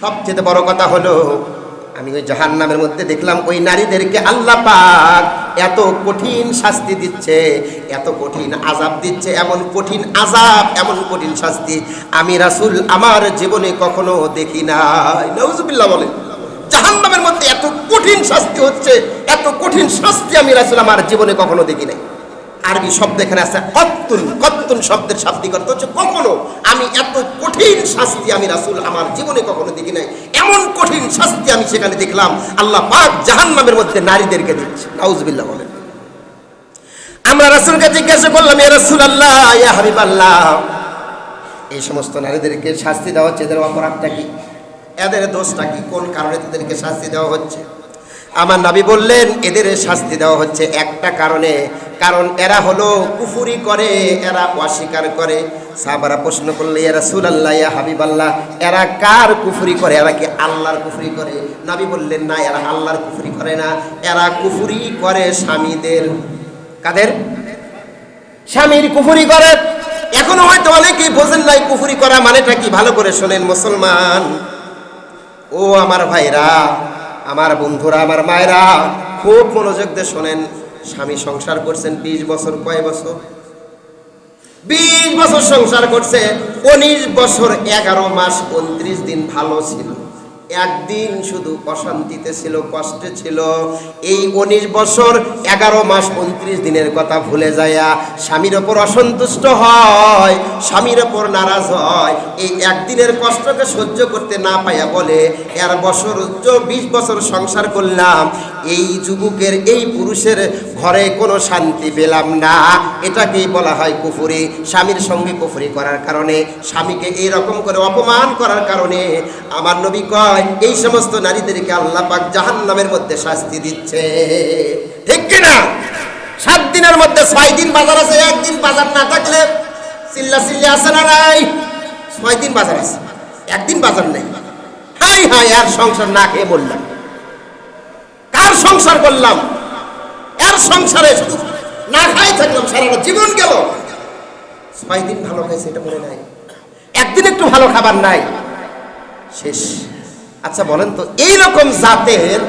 সবচেয়ে বড় কথা হলো আমি ওই জাহান্নামের মধ্যে দেখলাম ওই নারীদেরকে আল্লাহ পাক এত কঠিন শাস্তি দিচ্ছে, এত কঠিন আযাব দিচ্ছে, এমন কঠিন আযাব, এমন কঠিন শাস্তি আমি রাসূল আমার জীবনে কখনো দেখি নাই। নাউজুবিল্লাহ বলেন। জাহান্নামের মধ্যে এত কঠিন শাস্তি হচ্ছে, এত কঠিন শাস্তি আমি রাসূল আমার জীবনে কখনো দেখি নাই। আরবি শব্দ এখানে আছে কত্তুন। কত্তুন শব্দের শাব্দিক অর্থ হচ্ছে কখনো। আমি এত কঠিন শাস্তি আমি রাসূল আমার জীবনে কখনো দেখি নাই। এমন কঠিন শাস্তি আমি সেখানে দেখলাম আল্লাহ পাক জাহান্নামের মধ্যে নারীদেরকে দিচ্ছে। নাউজুবিল্লাহ বলেন। আমরা রাসূলকে জিজ্ঞাসা করলাম, ইয়া রাসূলুল্লাহ, ইয়া হাবিবাল্লাহ, এই সমস্ত নারীদেরকে শাস্তি দেওয়া হচ্ছে, এদের অপরাধটা কি, এদের দোষটা কি, কোন কারণে তাদেরকে শাস্তি দেওয়া হচ্ছে? আমার নবী বললেন, এদের শাস্তি দেওয়া হচ্ছে একটা কারণে, কারণ এরা হলো কুফরি করে, এরা অস্বীকার করে। সাহাবারা প্রশ্ন করলে, ইয়া রাসূলুল্লাহ, ইয়া হাবিবাল্লাহ, এরা কার কুফরি করে? এরা কি আল্লাহর কুফরি করে? নবী বললেন, না, এরা আল্লাহর কুফরি করে না, এরা কুফরি করে স্বামীদের। কাদের? স্বামীর কুফরি করে। এখনো হয়তো অনেকেই বোঝেন নাই কুফরি করা মানেটা কি। ভালো করে শোনেন মুসলমান, ও আমার ভাইরা, আমার বন্ধুরা, আমার মায়েরা, খুব মনোযোগ দিয়ে শোনেন। স্বামী সংসার করছেন 20 বছর, কয় বছর? 20 বছর সংসার করছে। 19 বছর 11 মাস 29 দিন ভালো ছিল, একদিন শুধু অশান্তিতে ছিল, কষ্টে ছিল। এই 19 বছর 11 মাস 29 দিনের কথা ভুলে যায়া স্বামীর ওপর অসন্তুষ্ট হয়, স্বামীর ওপর নারাজ হয়। এই একদিনের কষ্টকে সহ্য করতে না পাইয়া বলে, এর বছর 20 বছর সংসার করলাম, এই যুবকের, এই পুরুষের ঘরে কোনো শান্তি পেলাম না। এটাকেই বলা হয় কুফরি। স্বামীর সঙ্গে কুফরি করার কারণে, স্বামীকে এই রকম করে অপমান করার কারণে আমার নবী কয়, এই সমস্ত নারীদেরকে আল্লাহ পাক জাহান্নামের মধ্যে শাস্তি দিচ্ছে। ঠিক কিনা? 7 দিনের মধ্যে 6 দিন বাজার আছে। একদিন বাজার না থাকলে চিল্লা চিল্লি আছে না নাই? 6 দিন বাজার আছে, একদিন বাজার নেই। হাই হাই, আর সংসার না খেয়ে বললাম, কার সংসার করলাম? এর সংসারে শুধু না খাই থাকলাম, সারাটা জীবন গেল। 6 দিন ভালো খাইছে, এটা মনে নাই, একদিন একটু ভালো খাবার নাই, শেষ। আচ্ছা বলেন তো, এইরকম জাতের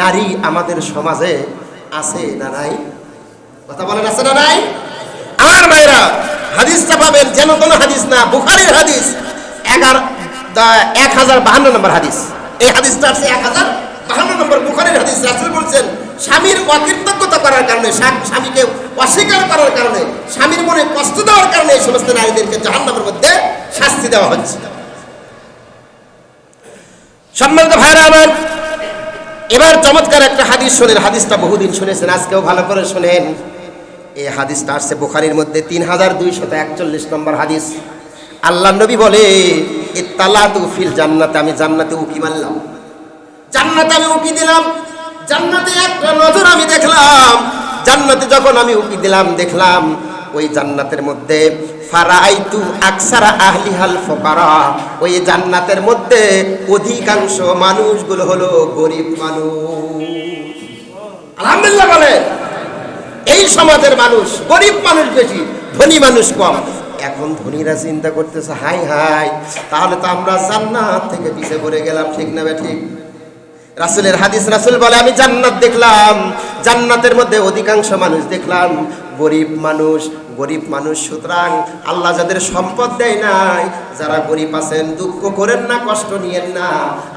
নারী আমাদের সমাজে আছে না নাই? কথা বলেন, আছে না নাই? আমার ভাইরা, হাদিসটা পাবেন, যেন কোনো হাদিস না, বুখারীর হাদিস, 1052 নম্বর হাদিস। এই হাদিসটা আছে 1052 নম্বর বুখারীর হাদিস। রাসূল বলছেন, স্বামীর অকৃতজ্ঞতা করার কারণে, স্বামীকে অস্বীকার করার কারণে, স্বামীর মনে কষ্ট দেওয়ার কারণে এই সমস্ত নারীদেরকে জাহান্নামের মধ্যে শাস্তি দেওয়া হচ্ছে। সম্মানিত ভাইরা আমার, এবার চমৎকার একটা হাদিস শোনেন। হাদিসটা বহুদিন শুনেছেন, আজকেও ভালো করে শোনেন। এই হাদিসটা আসছে বুখারীর মধ্যে 3241 নম্বর হাদিস। আল্লাহ নবী বলে, ইত্তালাতু ফিল জান্নাত, আমি জান্নাতে উকি মারলাম, জান্নাতে আমি উকি দিলাম, জান্নাতে একটা নজর আমি দেখলাম। জান্নাতে যখন আমি উকি দিলাম, দেখলাম ওই জান্নাতের মধ্যে ফারাইতু আকসারা আহলিহাল ফুকারা, ওই জান্নাতের মধ্যে অধিকাংশ মানুষগুলো হলো গরিব মানুষ। আলহামদুলিল্লাহ বলে, এই সমাজের মানুষ গরিব মানুষ বেশি, ধনী মানুষ কম। এখন ধনীরা চিন্তা করতেছে, হাই হাই, তাহলে তো আমরা জান্নাত থেকে পিছিয়ে পড়ে গেলাম। ঠিক না ঠিক? রাসূলের হাদিস, রাসূল বলে, আমি জান্নাত দেখলাম, জান্নাতের মধ্যে অধিকাংশ মানুষ দেখলাম গরিব মানুষ। গরিব মানুষ, সুতরাং আল্লাহ যাদের সম্পদ দেয় নাই, যারা গরিব আছেন, দুঃখ করেন না, কষ্ট নিয়েন না।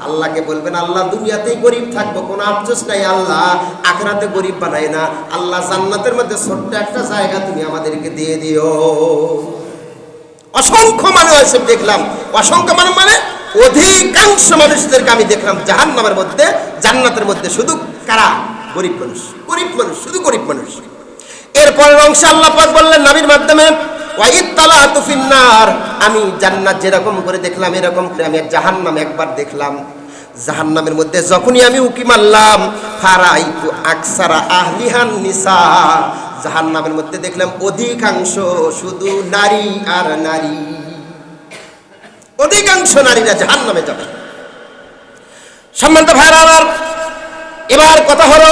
আল্লাহকে বলবেন, আল্লাহ দুনিয়াতেই গরিব থাকবো, কোনো আফসোস নাই, আল্লাহ আখিরাতে গরিব বানাই না। আল্লাহ জান্নাতের মধ্যে ছোট্ট একটা জায়গা তুমি আমাদেরকে দিয়ে দিও। অসংখ্য মানুষ দেখলাম, অসংখ্য মানুষ মানে অধিকাংশ মানুষদেরকে আমি দেখলাম জাহান্নামের মধ্যে, জান্নাতের মধ্যে শুধু কারা? গরিব মানুষ, গরিব মানুষ, শুধু গরিব মানুষ। এরপরের অংশে আল্লাহ পাক বললেন নবীর মাধ্যমে, ওয়াইত্তালাতু ফিন্নার, আমি জান্নাত যেরকম করে দেখলাম, এরকম করে আমি জাহান্নাম একবার দেখলাম। জাহান্নামের মধ্যে যখনই আমি উকি মারলাম, ফারাইতু আকসারা আহলিহান নিসা, জাহান্নামের মধ্যে দেখলাম অধিকাংশ শুধু নারী আর নারী, অধিকাংশ নারীরা জাহান্নামে যাবে। সম্মানিত ভাইরা আমার, এবার কথা হলো,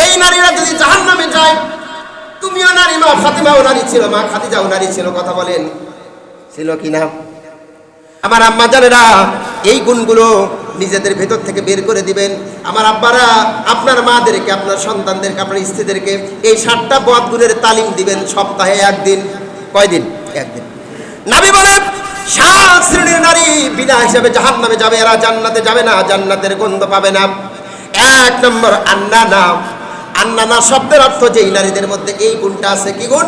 এই নারীরা যদি জাহান্নামে যায়, তুমিও নারী, মা ফাতিমাও নারী ছিল, মা খাদিজাও নারী ছিল, কথা বলেন ছিল কি না? আমার আম্মা জানেরা এই গুণগুলো নিজেদের ভেতর থেকে বের করে দিবেন। আমার আব্বারা আপনার মাদেরকে, আপনার সন্তানদেরকে, আপনার স্ত্রীদেরকে এই 7টা বদ গুণের তালিম দিবেন সপ্তাহে একদিন। কয়দিন? একদিন। নবী বলেন 7 শ্রেণীর নারী বিনা হিসাবে জাহান্নামে যাবে, এরা জান্নাতে যাবে না, জান্নাতের গন্ধ পাবে না। 1 নম্বর আন্নানা। আন্নানা শব্দের অর্থ যেই নারীদের মধ্যে এই গুণটা আছে। কি গুণ?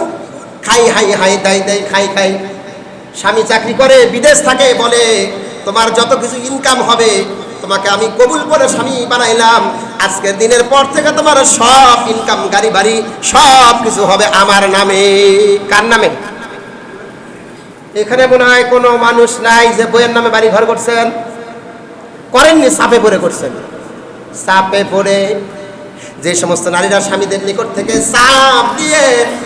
খাই হাই হাই দাই দাই খাই খাই। স্বামী চাকরি করে, বিদেশ থাকে, বলে তোমার যত কিছু ইনকাম হবে তোমাকে আমি কবুল করে স্বামী বানাইলাম, আজকের দিনের পর থেকে তোমার সব ইনকাম, গাড়ি বাড়ি সব কিছু হবে আমার নামে। কার নামে? এখানে মনে হয় কোনো মানুষ নাই যে বইয়ের নামে বাড়ি ঘর করছেন। করেননি, চাপে পড়ে করছেন। চাপে পড়ে যে সমস্ত নারীরা স্বামীদের নিকট থেকে চাপ দিয়ে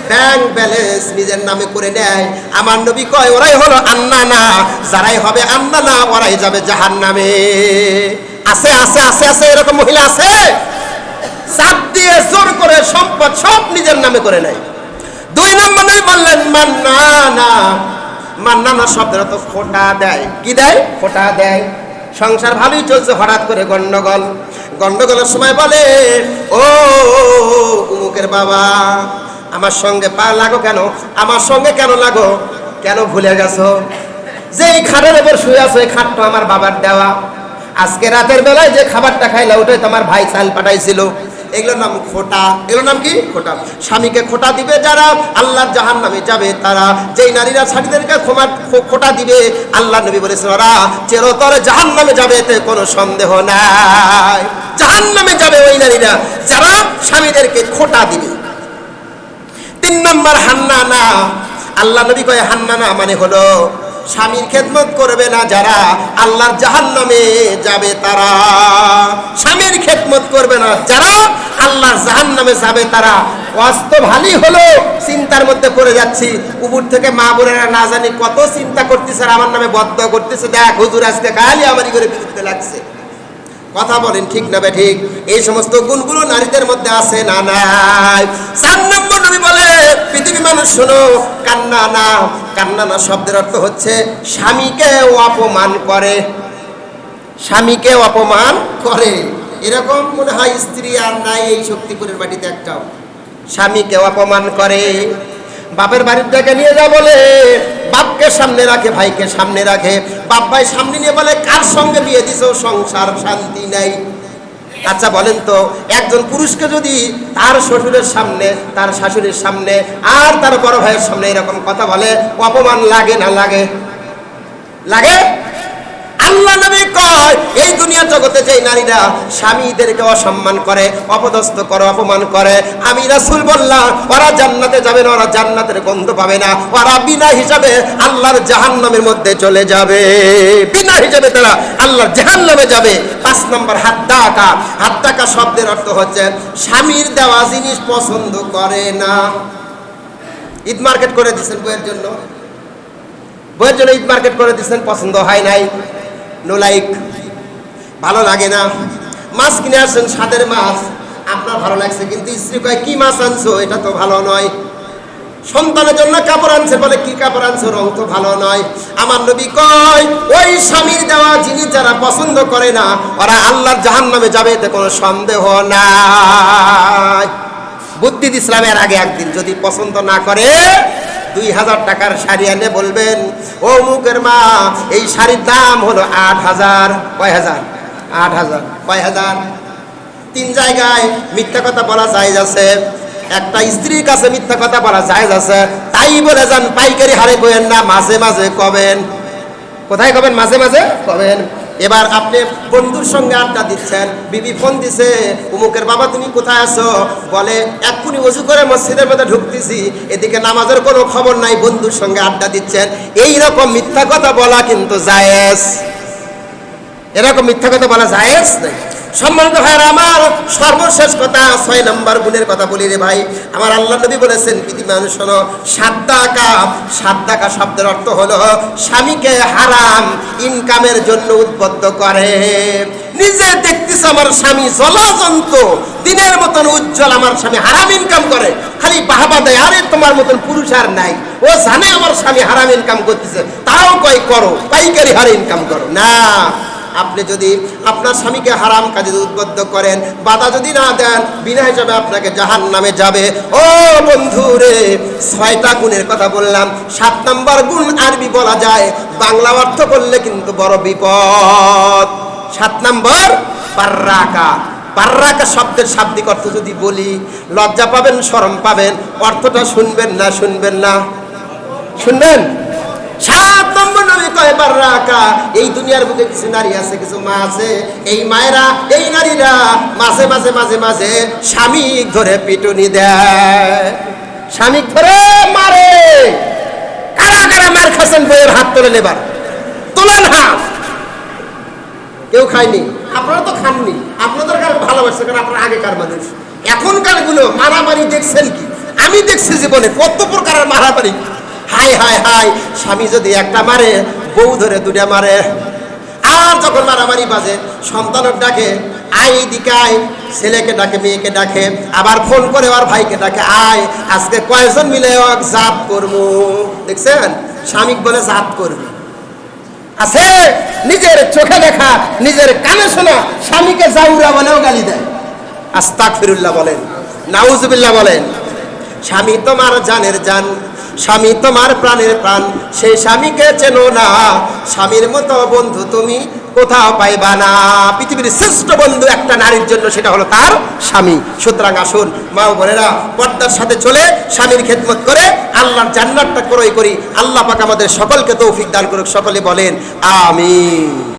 ব্যাংক ব্যালেন্স নিজের নামে করে নেয়, আমার নবী কয় ওরাই হলো আন্নানা। যারাই হবে আন্নানা ওরাই যাবে জাহান্নামে। আছে আছে আছে আছে, এরকম মহিলা আছে, চাপ দিয়ে জোর করে সম্পদ সব নিজের নামে করে নেয়। 2 নম্বরে বললেন মান্নানা। মান্নানা শব্দের অর্থ খোটা দেয়। কি দেয়? খোটা দেয়। সংসার ভালোই চলছে, হঠাৎ করে গন্ডগোল। গন্ডগোলের সময় বলে ও উমুকের বাবা আমার সঙ্গে পা লাগো কেন? আমার সঙ্গে কেন লাগো? কেন ভুলে গেছো যে এই খাটের উপর শুয়ে আছো, এই খাটটা আমার বাবার দেওয়া। আজকে রাতের বেলায় যে খাবারটা খাইলা ওটাই তোমার ভাই চাল পাঠাইছিল। এগুলোর নাম খোটা। এগুলোর নাম কি? খোটা। স্বামীকে খোটা দিবে যারা আল্লাহর জাহান্নামে যাবে তারা। যেই নারীরা স্বামীদেরকে খোটা দিবে, আল্লাহ নবী বলেছেন ওরা চিরতরে জাহান্নামে যাবে, এতে কোনো সন্দেহ নাই। জাহান্নামে যাবে ওই নারীরা যারা স্বামীদেরকে খোটা দিবে। 3 নম্বর হান্নানা। আল্লাহ নবী কয় হান্নানা মানে হলো স্বামীর খেদমত করবে না যারা, আল্লাহর জাহান্নামে যাবে তারা। স্বামীর খেদমত করবে না যারা, আল্লাহর জাহান্নামে যাবে তারা। ওয়াস্তব ভালোই হলো, চিন্তার মধ্যে পড়ে যাচ্ছি। উপর থেকে মা বোনেরা না জানি কত চিন্তা করতেছে, আর আমার নামে বদদোয়া করতেছে, দেখ হুজুর আজকে খালি আমারই করে বিরুদ্ধে লাগছে। কথা বলেন ঠিক না ঠিক? এই সমস্ত গুণগুলো নারীদের মধ্যে আছে না নাই? 4 নম্বর নবী বলে পৃথিবী মানুষ শোনো, কান্নানা। কান্নানা শব্দের অর্থ হচ্ছে স্বামীকে অপমান করে। স্বামীকে অপমান করে। এরকম মনে হয় স্ত্রী আর নাই এই শক্তিপুরের বাড়িতে একটাও। স্বামীকে অপমান করে। বাপের বাড়ির থেকে নিয়ে যা বলে, বাপকে সামনে রাখে, ভাইকে সামনে রাখে। বাপ ভাই সামনে নিয়ে বলে কার সঙ্গে বিয়ে দিছো, সংসার শান্তি নাই। আচ্ছা বলেন তো, একজন পুরুষকে যদি তার শ্বশুরের সামনে, তার শাশুড়ির সামনে আর তার বড় ভাইয়ের সামনে এরকম কথা বলে, অপমান লাগে না লাগে? লাগে। আল্লাহ নবী কয় এই দুনিয়া জগতে যে নারীরা স্বামীদেরকে অসম্মান করে, অপদস্থ করে, অপমান করে, আমি রাসূল বললাম ওরা জান্নাতে যাবে না, ওরা জান্নাতের গন্ধ পাবে না, ওরা বিনা হিসাবে আল্লাহর জাহান্নামের মধ্যে চলে যাবে। বিনা হিসাবে তারা আল্লাহর জাহান্নামে যাবে। 5 নম্বর হাত্তাকা। হাত্তাকা শব্দের অর্থ হচ্ছে স্বামীর দেওয়া জিনিস পছন্দ করে না। ঈদ মার্কেট করে দিচ্ছেন বইয়ের জন্য, বইয়ের জন্য ঈদ মার্কেট করে দিচ্ছেন, পছন্দ হয় নাই, নো লাইক, ভালো লাগে না। মাছ কিনে আসছেন, স্বাদের মাছ, আপনার ভালো লাগছে, কিন্তু স্ত্রী কয় কি মাছ আনছো, এটা তো ভালো নয়। সন্তানের জন্য কাপড় আনছে, বলে কি কাপড় আনছো, রং তো ভালো নয়। আমার নবী কয় ওই স্বামীর দেওয়া জিনিস যারা পছন্দ করে না, ওরা আল্লাহর জাহান্নামে যাবে, এতে কোনো সন্দেহ নাই। বুদ্ধি ইসলামের আগে একদিন যদি পছন্দ না করে 2000 টাকার শাড়ি এনে বলবেন ও মুখের মা এই শাড়ির দাম হলো 8000। কয় হাজার? 8000। কয় হাজার? 3 জায়গায় মিথ্যা কথা বলা জায়েজ আছে। একটা স্ত্রীর কাছে মিথ্যা কথা বলা জায়েজ আছে, তাই বলে যান পাইকারি হারে কইেন না, মাঝে মাঝে কবেন। কোথায় কবেন? মাঝে মাঝে কবেন। এবার আপনি বন্ধুর সঙ্গে আড্ডা দিচ্ছেন, বিবি ফোন দিছে, উমুকের বাবা তুমি কোথায় আছো, বলে এক্ষুনি ওযু করে মসজিদের মধ্যে ঢুকতেছি, এদিকে নামাজের কোনো খবর নাই, বন্ধুর সঙ্গে আড্ডা দিচ্ছেন। এই রকম মিথ্যা কথা বলা কিন্তু জায়েজ। এরকম মিথ্যা কথা বলা জায়েজ নাই। সম্মানিত ভাইরা আমার, সর্বশেষ কথা 6 নম্বর গুণের কথা বলি রে ভাই। আমার আল্লাহ নবী বলেছেন, পৃথিবী মানুষ শোনো, সাদ্দাকা শব্দের অর্থ হলো স্বামীকে হারাম ইনকামের জন্য উদ্বুদ্ধ করে। নিজে দেখতেছে আমার স্বামী জলাজন্ত দিনের মতন উজ্জ্বল, আমার স্বামী হারাম ইনকাম করে, খালি বাহাবা দেয়, আরে তোমার মতন পুরুষ আর নাই। ও জানে আমার স্বামী হারাম ইনকাম করতেছে, তাও কয় করো, পাইকারি হারে ইনকাম করো না। আপনি যদি আপনার স্বামীকে হারাম কাজে উদ্বুদ্ধ করেন, বাধা যদি না দেন, বিনা হিসাবে আপনাকে জাহান্নামে যাবে। ও বন্ধু রে, 6টা গুণের কথা বললাম। 7 নম্বর গুণ আরবি বলা যায়, বাংলা অর্থ করলে কিন্তু বড় বিপদ। 7 নম্বর বার্রাকা। বার্রাকা শব্দের শাব্দিক অর্থ যদি বলি, লজ্জা পাবেন, শরম পাবেন। অর্থটা শুনবেন না শুনবেন না? শুনবেন। 7 নম্বর নবী কয় বার্রাকা। এই দুনিয়ার বুকে কিছু নারী আছে, কিছু মা আছে, এই মায়েরা, এই নারীরা মাঝে মাঝে মাঝে মাঝে স্বামী ধরে পিটুনি দেয়, স্বামী ধরে মারে। কারা কারা মার খাচ্ছেন? বইয়ের হাত তোলে নেবার, তোলেন হাত। কেউ খায়নি, আপনারা তো খাননি, আপনাদের কার ভালোবাসছে, কারণ আপনারা আগেকার মানুষ। এখনকার গুলো মারামারি দেখছেন কি? আমি দেখছি জীবনে কত প্রকারের মারামারি। হায় হায় হায়, স্বামী যদি একটা মারে, বউ ধরে 2টা মারে। আর যখন মারামারি বাজে, সন্তানের ডাকে, আয় দিকে আয়, ছেলেকে ডাকে, মেয়েকে ডাকে, আবার ফোন করে আর ভাইকে ডাকে, আয় আজকে কয়জন মিলে জাত করবো। দেখছেন, স্বামী বলে জাত করবি। আছে নিজের চোখে দেখা, নিজের কানে শোনা স্বামীকে জাউরা বলেও গালি দেয়। আস্তাগফিরুল্লাহ বলেন, নাউজুবিল্লাহ বলেন। স্বামী তোমার জানের জান, স্বামী তোমার প্রাণের প্রাণ, সেই স্বামীকে চেনো না, স্বামীর মতো বন্ধু তুমি কোথাও পাইবা না। পৃথিবীর শ্রেষ্ঠ বন্ধু একটা নারীর জন্য, সেটা হলো তার স্বামী। সুতরাং আসুন মা ও বোনেরা, পর্দার সাথে চলে স্বামীর খেদমত করে আল্লাহর জান্নাতটা ক্রয় করি। আল্লাহ পাক আমাদের সকলকে তৌফিক দান করুক। সকলে বলেন আমিন।